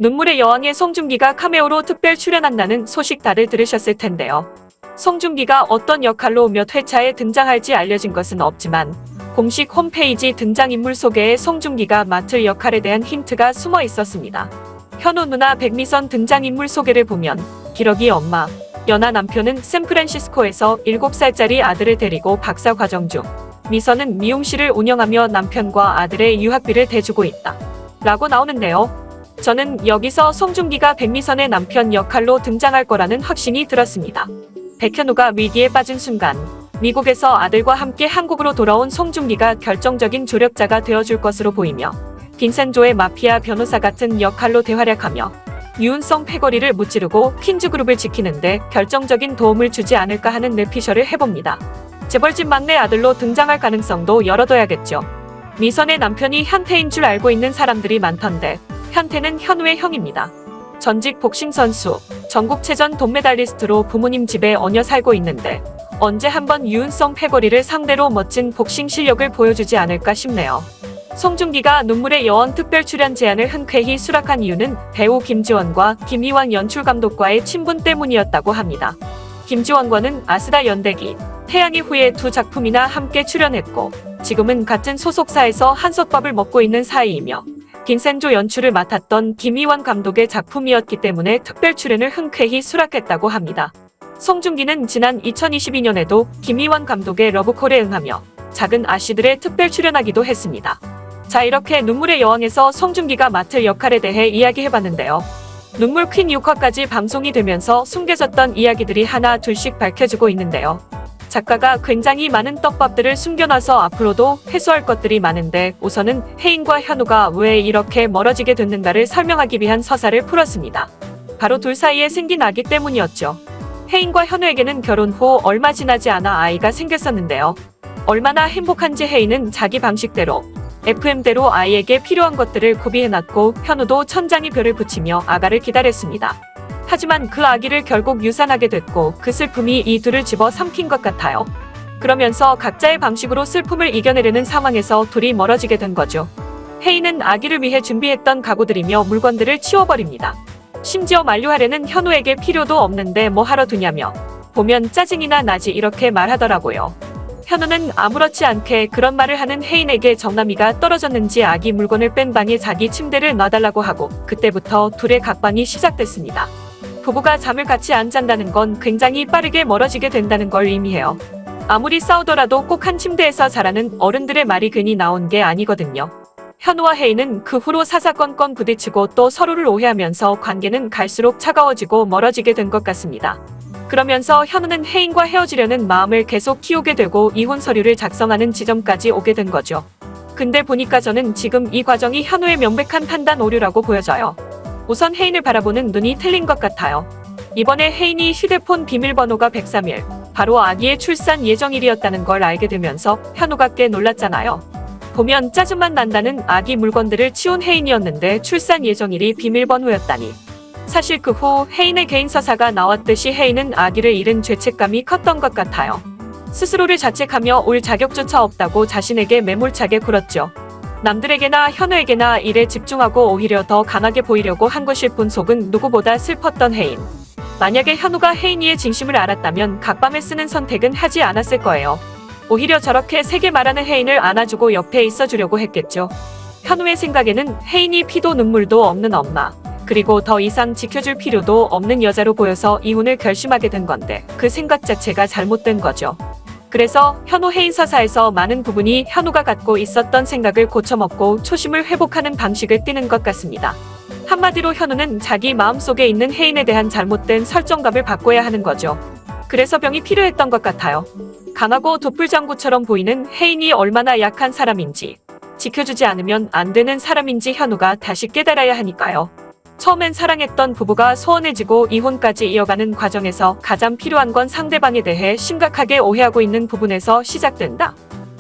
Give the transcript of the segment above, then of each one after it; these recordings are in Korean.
눈물의 여왕의 송중기가 카메오로 특별 출연한다는 소식 다들 들으셨을 텐데요. 송중기가 어떤 역할로 몇 회차에 등장할지 알려진 것은 없지만 공식 홈페이지 등장인물 소개에 송중기가 맡을 역할에 대한 힌트가 숨어 있었습니다. 현우 누나 백미선 등장인물 소개를 보면 기러기 엄마, 연하 남편은 샌프란시스코에서 7살짜리 아들을 데리고 박사 과정 중, 미선은 미용실을 운영하며 남편과 아들의 유학비를 대주고 있다. 라고 나오는데요. 저는 여기서 송중기가 백미선의 남편 역할로 등장할 거라는 확신이 들었습니다. 백현우가 위기에 빠진 순간 미국에서 아들과 함께 한국으로 돌아온 송중기가 결정적인 조력자가 되어줄 것으로 보이며 빈센조의 마피아 변호사 같은 역할로 대활약하며 유은성 패거리를 무찌르고 퀸즈그룹을 지키는데 결정적인 도움을 주지 않을까 하는 뇌피셜을 해봅니다. 재벌집 막내 아들로 등장할 가능성도 열어둬야겠죠. 미선의 남편이 현태인 줄 알고 있는 사람들이 많던데 현태는 현우의 형입니다. 전직 복싱 선수, 전국체전 돈메달리스트로 부모님 집에 얹혀 살고 있는데 언제 한번 유은성 패거리를 상대로 멋진 복싱 실력을 보여주지 않을까 싶네요. 송중기가 눈물의 여왕 특별 출연 제안을 흔쾌히 수락한 이유는 배우 김지원과 김희원 연출감독과의 친분 때문이었다고 합니다. 김지원과는 아스라 연대기, 태양의 후예 두 작품이나 함께 출연했고 지금은 같은 소속사에서 한솥밥을 먹고 있는 사이이며 빈센조 연출을 맡았던 김희원 감독의 작품이었기 때문에 특별 출연을 흔쾌히 수락했다고 합니다. 송중기는 지난 2022년에도 김희원 감독의 러브콜에 응하며 작은 아씨들에 특별 출연하기도 했습니다. 자, 이렇게 눈물의 여왕에서 송중기가 맡을 역할에 대해 이야기해봤는데요. 눈물 퀸 6화까지 방송이 되면서 숨겨졌던 이야기들이 하나 둘씩 밝혀지고 있는데요. 작가가 굉장히 많은 떡밥들을 숨겨놔서 앞으로도 해소할 것들이 많은데 우선은 혜인과 현우가 왜 이렇게 멀어지게 됐는가를 설명하기 위한 서사를 풀었습니다. 바로 둘 사이에 생긴 아기 때문이었죠. 혜인과 현우에게는 결혼 후 얼마 지나지 않아 아이가 생겼었는데요. 얼마나 행복한지 혜인은 자기 방식대로 FM대로 아이에게 필요한 것들을 구비해놨고 현우도 천장에 별을 붙이며 아가를 기다렸습니다. 하지만 그 아기를 결국 유산하게 됐고 그 슬픔이 이 둘을 집어 삼킨 것 같아요. 그러면서 각자의 방식으로 슬픔을 이겨내려는 상황에서 둘이 멀어지게 된 거죠. 혜인은 아기를 위해 준비했던 가구들이며 물건들을 치워버립니다. 심지어 만류하려는 현우에게 필요도 없는데 뭐 하러 두냐며 보면 짜증이나 나지 이렇게 말하더라고요. 현우는 아무렇지 않게 그런 말을 하는 혜인에게 정남이가 떨어졌는지 아기 물건을 뺀 방에 자기 침대를 놔달라고 하고 그때부터 둘의 각방이 시작됐습니다. 부부가 잠을 같이 안 잔다는 건 굉장히 빠르게 멀어지게 된다는 걸 의미해요. 아무리 싸우더라도 꼭 한 침대에서 자라는 어른들의 말이 괜히 나온 게 아니거든요. 현우와 혜인은 그 후로 사사건건 부딪히고 또 서로를 오해하면서 관계는 갈수록 차가워지고 멀어지게 된 것 같습니다. 그러면서 현우는 혜인과 헤어지려는 마음을 계속 키우게 되고 이혼 서류를 작성하는 지점까지 오게 된 거죠. 근데 보니까 저는 지금 이 과정이 현우의 명백한 판단 오류라고 보여져요. 우선 혜인을 바라보는 눈이 틀린 것 같아요. 이번에 혜인이 휴대폰 비밀번호가 103일, 바로 아기의 출산 예정일이었다는 걸 알게 되면서 현우가 꽤 놀랐잖아요. 보면 짜증만 난다는 아기 물건들을 치운 혜인이었는데 출산 예정일이 비밀번호였다니. 사실 그 후 혜인의 개인 서사가 나왔듯이 혜인은 아기를 잃은 죄책감이 컸던 것 같아요. 스스로를 자책하며 올 자격조차 없다고 자신에게 매몰차게 굴었죠. 남들에게나 현우에게나 일에 집중하고 오히려 더 강하게 보이려고 한 것일 뿐 속은 누구보다 슬펐던 혜인. 만약에 현우가 혜인이의 진심을 알았다면 각밤에 쓰는 선택은 하지 않았을 거예요. 오히려 저렇게 세게 말하는 혜인을 안아주고 옆에 있어주려고 했겠죠. 현우의 생각에는 혜인이 피도 눈물도 없는 엄마, 그리고 더 이상 지켜줄 필요도 없는 여자로 보여서 이혼을 결심하게 된 건데 그 생각 자체가 잘못된 거죠. 그래서 현우 혜인 서사에서 많은 부분이 현우가 갖고 있었던 생각을 고쳐먹고 초심을 회복하는 방식을 띠는 것 같습니다. 한마디로 현우는 자기 마음속에 있는 혜인에 대한 잘못된 설정감을 바꿔야 하는 거죠. 그래서 병이 필요했던 것 같아요. 강하고 도플장구처럼 보이는 혜인이 얼마나 약한 사람인지, 지켜주지 않으면 안 되는 사람인지 현우가 다시 깨달아야 하니까요. 처음엔 사랑했던 부부가 소원해지고 이혼까지 이어가는 과정에서 가장 필요한 건 상대방에 대해 심각하게 오해하고 있는 부분에서 시작된다.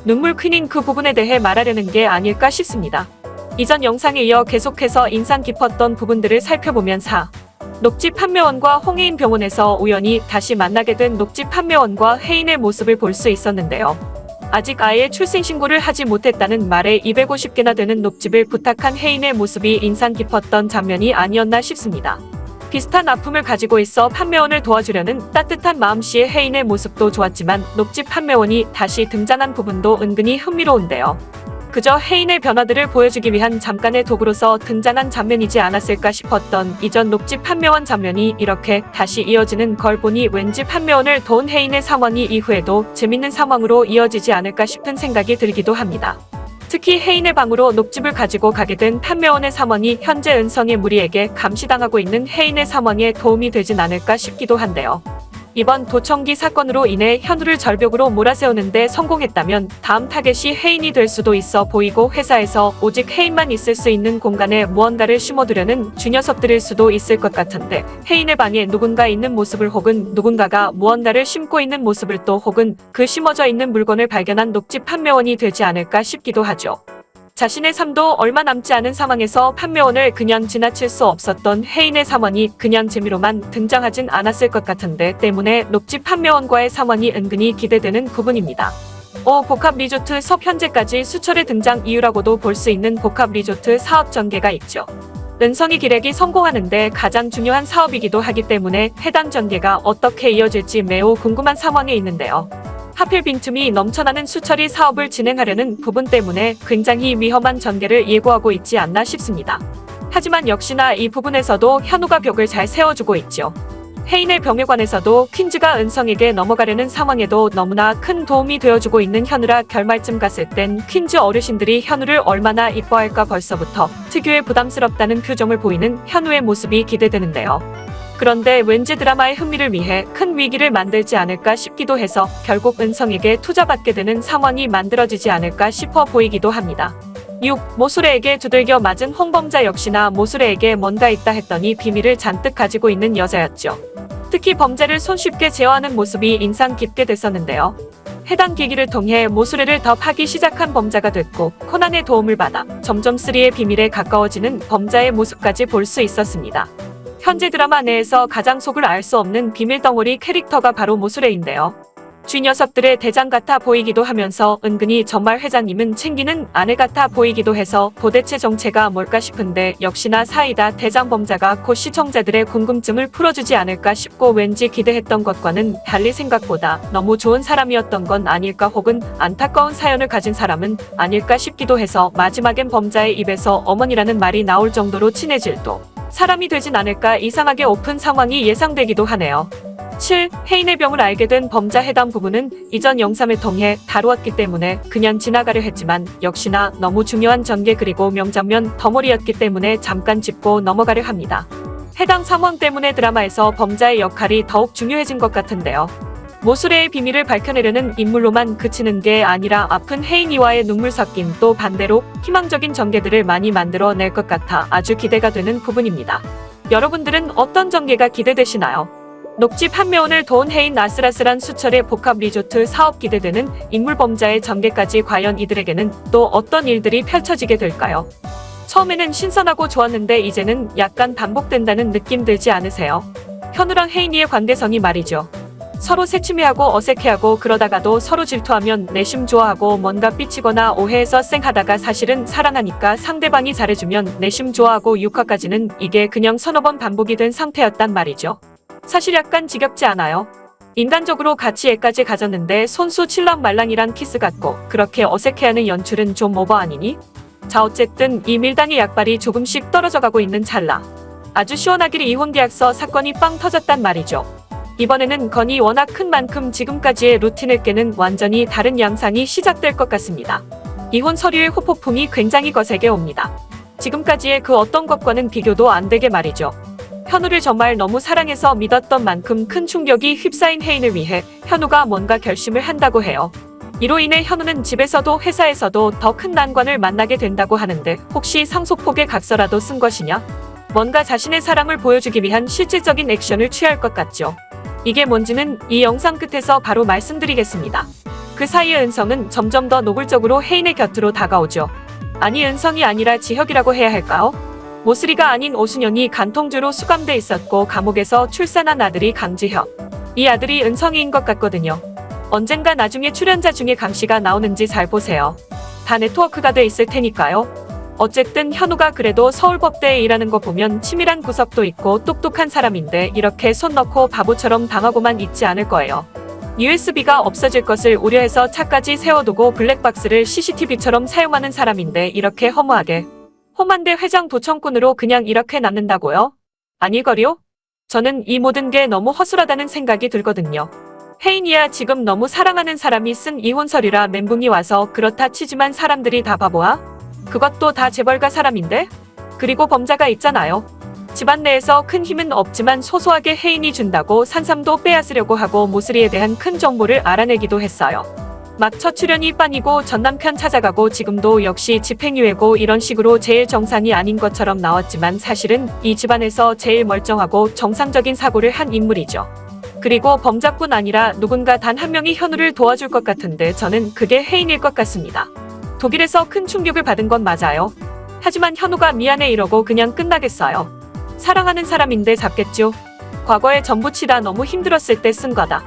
눈물 퀸인 그 부분에 대해 말하려는 게 아닐까 싶습니다. 이전 영상에 이어 계속해서 인상 깊었던 부분들을 살펴보면 녹지 판매원과 홍혜인 병원에서 우연히 다시 만나게 된 녹지 판매원과 혜인의 모습을 볼 수 있었는데요. 아직 아예 출생신고를 하지 못했다는 말에 250개나 되는 녹집을 부탁한 혜인의 모습이 인상 깊었던 장면이 아니었나 싶습니다. 비슷한 아픔을 가지고 있어 판매원을 도와주려는 따뜻한 마음씨의 혜인의 모습도 좋았지만 녹집 판매원이 다시 등장한 부분도 은근히 흥미로운데요. 그저 혜인의 변화들을 보여주기 위한 잠깐의 도구로서 등장한 장면이지 않았을까 싶었던 이전 녹집 판매원 장면이 이렇게 다시 이어지는 걸 보니 왠지 판매원을 도운 혜인의 상황이 이후에도 재밌는 상황으로 이어지지 않을까 싶은 생각이 들기도 합니다. 특히 혜인의 방으로 녹집을 가지고 가게 된 판매원의 상황이 현재 은성의 무리에게 감시당하고 있는 혜인의 상황에 도움이 되진 않을까 싶기도 한데요. 이번 도청기 사건으로 인해 현우를 절벽으로 몰아세우는데 성공했다면 다음 타겟이 혜인이 될 수도 있어 보이고 회사에서 오직 혜인만 있을 수 있는 공간에 무언가를 심어두려는 쥐녀석들일 수도 있을 것 같은데 혜인의 방에 누군가 있는 모습을 혹은 누군가가 무언가를 심고 있는 모습을 또 혹은 그 심어져 있는 물건을 발견한 녹집 판매원이 되지 않을까 싶기도 하죠. 자신의 삶도 얼마 남지 않은 상황에서 판매원을 그냥 지나칠 수 없었던 혜인의 상황이 그냥 재미로만 등장하진 않았을 것 같은데 때문에 녹집 판매원과의 상황이 은근히 기대되는 부분입니다. 복합 리조트 섭 현재까지 수철의 등장 이유라고도 볼 수 있는 복합 리조트 사업 전개가 있죠. 은성이 기획이 성공하는데 가장 중요한 사업이기도 하기 때문에 해당 전개가 어떻게 이어질지 매우 궁금한 상황에 있는데요. 하필 빈틈이 넘쳐나는 수철이 사업을 진행하려는 부분 때문에 굉장히 위험한 전개를 예고하고 있지 않나 싶습니다. 하지만 역시나 이 부분에서도 현우가 벽을 잘 세워주고 있죠. 혜인의 병에 관해서도 퀸즈가 은성에게 넘어가려는 상황에도 너무나 큰 도움이 되어주고 있는 현우라 결말쯤 갔을 땐 퀸즈 어르신들이 현우를 얼마나 이뻐할까 벌써부터 특유의 부담스럽다는 표정을 보이는 현우의 모습이 기대되는데요. 그런데 왠지 드라마의 흥미를 위해 큰 위기를 만들지 않을까 싶기도 해서 결국 은성에게 투자받게 되는 상황이 만들어지지 않을까 싶어 보이기도 합니다. 6. 모수레에게 두들겨 맞은 홍범자 역시나 모수레에게 뭔가 있다 했더니 비밀을 잔뜩 가지고 있는 여자였죠. 특히 범죄를 손쉽게 제어하는 모습이 인상 깊게 됐었는데요. 해당 계기를 통해 모수레를 더 파기 시작한 범자가 됐고 코난의 도움을 받아 점점 3의 비밀에 가까워지는 범자의 모습까지 볼 수 있었습니다. 현재 드라마 내에서 가장 속을 알 수 없는 비밀덩어리 캐릭터가 바로 모수레인데요. 쥐 녀석들의 대장 같아 보이기도 하면서 은근히 정말 회장님은 챙기는 아내 같아 보이기도 해서 도대체 정체가 뭘까 싶은데 역시나 사이다 대장 범자가 곧 시청자들의 궁금증을 풀어주지 않을까 싶고 왠지 기대했던 것과는 달리 생각보다 너무 좋은 사람이었던 건 아닐까 혹은 안타까운 사연을 가진 사람은 아닐까 싶기도 해서 마지막엔 범자의 입에서 어머니라는 말이 나올 정도로 친해질도 사람이 되진 않을까 이상하게 오픈 상황이 예상되기도 하네요. 7. 혜인의 병을 알게 된 범자 해당 부분은 이전 영상을 통해 다루었기 때문에 그냥 지나가려 했지만 역시나 너무 중요한 전개 그리고 명장면 덩어리였기 때문에 잠깐 짚고 넘어가려 합니다. 해당 상황 때문에 드라마에서 범자의 역할이 더욱 중요해진 것 같은데요. 모수레의 비밀을 밝혀내려는 인물로만 그치는 게 아니라 아픈 혜인이와의 눈물 섞인 또 반대로 희망적인 전개들을 많이 만들어낼 것 같아 아주 기대가 되는 부분입니다. 여러분들은 어떤 전개가 기대되시나요? 녹집 판매원을 도운 혜인 아슬아슬한 수철의 복합 리조트 사업 기대되는 인물 범자의 전개까지 과연 이들에게는 또 어떤 일들이 펼쳐지게 될까요? 처음에는 신선하고 좋았는데 이제는 약간 반복된다는 느낌 들지 않으세요? 현우랑 혜인이의 관계성이 말이죠. 서로 새침해하고 어색해하고 그러다가도 서로 질투하면 내심 좋아하고 뭔가 삐치거나 오해해서 쌩하다가 사실은 사랑하니까 상대방이 잘해주면 내심 좋아하고 6화까지는 이게 그냥 서너 번 반복이 된 상태였단 말이죠. 사실 약간 지겹지 않아요? 인간적으로 같이 애까지 가졌는데 손수 칠랑말랑이랑 키스 같고 그렇게 어색해하는 연출은 좀 오버 아니니? 자 어쨌든 이 밀당의 약발이 조금씩 떨어져가고 있는 찰나 아주 시원하게 이혼 계약서 사건이 빵 터졌단 말이죠. 이번에는 건이 워낙 큰 만큼 지금까지의 루틴을 깨는 완전히 다른 양상이 시작될 것 같습니다. 이혼 서류의 후폭풍이 굉장히 거세게 옵니다. 지금까지의 그 어떤 것과는 비교도 안 되게 말이죠. 현우를 정말 너무 사랑해서 믿었던 만큼 큰 충격이 휩싸인 혜인을 위해 현우가 뭔가 결심을 한다고 해요. 이로 인해 현우는 집에서도 회사에서도 더 큰 난관을 만나게 된다고 하는데 혹시 상속폭의 각서라도 쓴 것이냐? 뭔가 자신의 사랑을 보여주기 위한 실질적인 액션을 취할 것 같죠. 이게 뭔지는 이 영상 끝에서 바로 말씀드리겠습니다. 그 사이에 은성은 점점 더 노골적으로 혜인의 곁으로 다가오죠. 아니 은성이 아니라 지혁이라고 해야 할까요? 모슬이가 아닌 오순영이 간통죄로 수감돼 있었고 감옥에서 출산한 아들이 강지혁. 이 아들이 은성이인 것 같거든요. 언젠가 나중에 출연자 중에 강씨가 나오는지 잘 보세요. 다 네트워크가 돼 있을 테니까요. 어쨌든 현우가 그래도 서울법대에 일하는 거 보면 치밀한 구석도 있고 똑똑한 사람인데 이렇게 손 넣고 바보처럼 당하고만 있지 않을 거예요. USB가 없어질 것을 우려해서 차까지 세워두고 블랙박스를 CCTV처럼 사용하는 사람인데 이렇게 허무하게. 험한데 회장 도청꾼으로 그냥 이렇게 남는다고요? 아닐걸요? 저는 이 모든 게 너무 허술하다는 생각이 들거든요. 혜인이야 지금 너무 사랑하는 사람이 쓴 이혼설이라 멘붕이 와서 그렇다 치지만 사람들이 다 바보야? 그것도 다 재벌가 사람인데? 그리고 범자가 있잖아요. 집안 내에서 큰 힘은 없지만 소소하게 혜인이 준다고 산삼도 빼앗으려고 하고 모슬이에 대한 큰 정보를 알아내기도 했어요. 막 첫 출연이 빤이고 전 남편 찾아가고 지금도 역시 집행유예고 이런 식으로 제일 정상이 아닌 것처럼 나왔지만 사실은 이 집안에서 제일 멀쩡하고 정상적인 사고를 한 인물이죠. 그리고 범자뿐 아니라 누군가 단 한 명이 현우를 도와줄 것 같은데 저는 그게 혜인일 것 같습니다. 독일에서 큰 충격을 받은 건 맞아요. 하지만 현우가 미안해 이러고 그냥 끝나겠어요. 사랑하는 사람인데 잡겠죠. 과거에 전부 치다 너무 힘들었을 때 쓴 거다.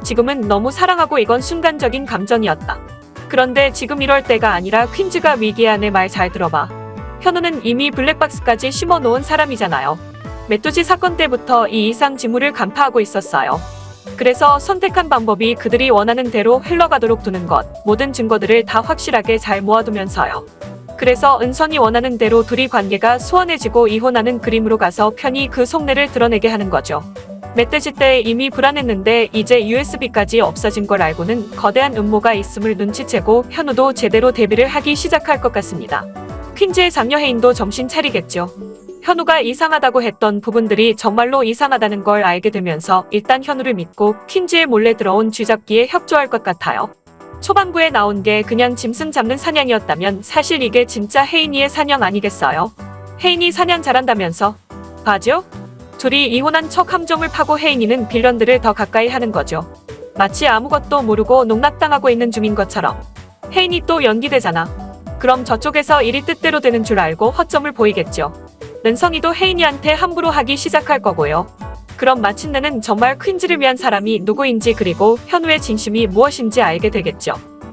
지금은 너무 사랑하고 이건 순간적인 감정이었다. 그런데 지금 이럴 때가 아니라 퀸즈가 위기에 안에 말 잘 들어봐. 현우는 이미 블랙박스까지 심어놓은 사람이잖아요. 메뚜지 사건 때부터 이 이상 징후를 간파하고 있었어요. 그래서 선택한 방법이 그들이 원하는 대로 흘러가도록 두는 것, 모든 증거들을 다 확실하게 잘 모아두면서요. 그래서 은성이 원하는 대로 둘이 관계가 소원해지고 이혼하는 그림으로 가서 편히 그 속내를 드러내게 하는 거죠. 멧돼지 때 이미 불안했는데 이제 USB까지 없어진 걸 알고는 거대한 음모가 있음을 눈치채고 현우도 제대로 데뷔를 하기 시작할 것 같습니다. 퀸즈의 장녀 혜인도 정신 차리겠죠. 현우가 이상하다고 했던 부분들이 정말로 이상하다는 걸 알게 되면서 일단 현우를 믿고 퀸즈에 몰래 들어온 쥐잡기에 협조할 것 같아요. 초반부에 나온 게 그냥 짐승 잡는 사냥이었다면 사실 이게 진짜 혜인이의 사냥 아니겠어요? 혜인이 사냥 잘한다면서? 봐죠? 둘이 이혼한 척 함정을 파고 혜인이는 빌런들을 더 가까이 하는 거죠. 마치 아무것도 모르고 농락당하고 있는 중인 것처럼. 혜인이 또 연기되잖아. 그럼 저쪽에서 일이 뜻대로 되는 줄 알고 허점을 보이겠죠. 은성이도 혜인이한테 함부로 하기 시작할 거고요. 그럼 마침내는 정말 퀸즈를 위한 사람이 누구인지 그리고 현우의 진심이 무엇인지 알게 되겠죠.